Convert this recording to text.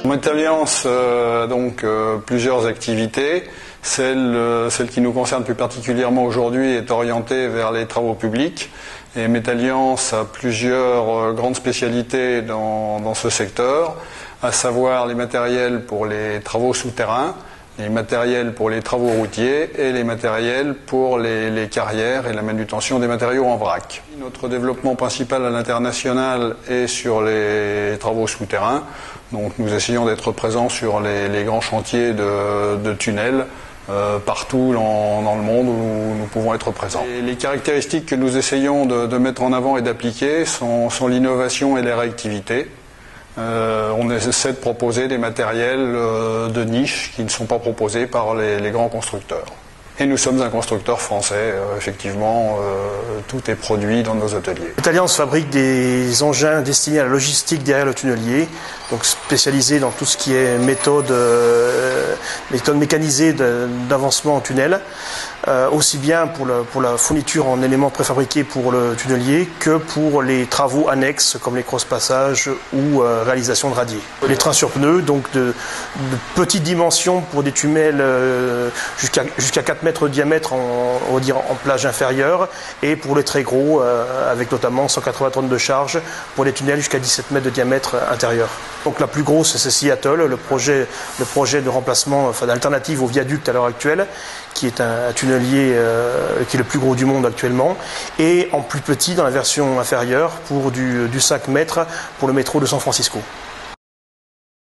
Metalliance plusieurs activités. Celle qui nous concerne plus particulièrement aujourd'hui est orientée vers les travaux publics. Et Metalliance a plusieurs grandes spécialités dans ce secteur, à savoir les matériels pour les travaux souterrains, les matériels pour les travaux routiers et les matériels pour les carrières et la manutention des matériaux en vrac. Notre développement principal à l'international est sur les travaux souterrains. Donc nous essayons d'être présents sur les grands chantiers de tunnels partout dans le monde où nous pouvons être présents. Et les caractéristiques que nous essayons de mettre en avant et d'appliquer sont l'innovation et la réactivité. On essaie de proposer des matériels de niche qui ne sont pas proposés par les grands constructeurs. Et nous sommes un constructeur français, effectivement, tout est produit dans nos ateliers. Metalliance fabrique des engins destinés à la logistique derrière le tunnelier, donc spécialisés dans tout ce qui est méthode mécanisée d'avancement en tunnel, aussi bien pour la fourniture en éléments préfabriqués pour le tunnelier que pour les travaux annexes comme les cross-passages ou réalisation de radiers. Les trains sur pneus, donc de petites dimensions pour des tunnels jusqu'à 4 mètres de diamètre on va dire en plage inférieure, et pour les très gros avec notamment 180 tonnes de charge pour les tunnels jusqu'à 17 mètres de diamètre intérieur. Donc la plus grosse, c'est Seattle, le projet de remplacement, d'alternative au viaduc à l'heure actuelle, qui est un tunnelier qui est le plus gros du monde actuellement, et en plus petit dans la version inférieure pour du 5 mètres pour le métro de San Francisco.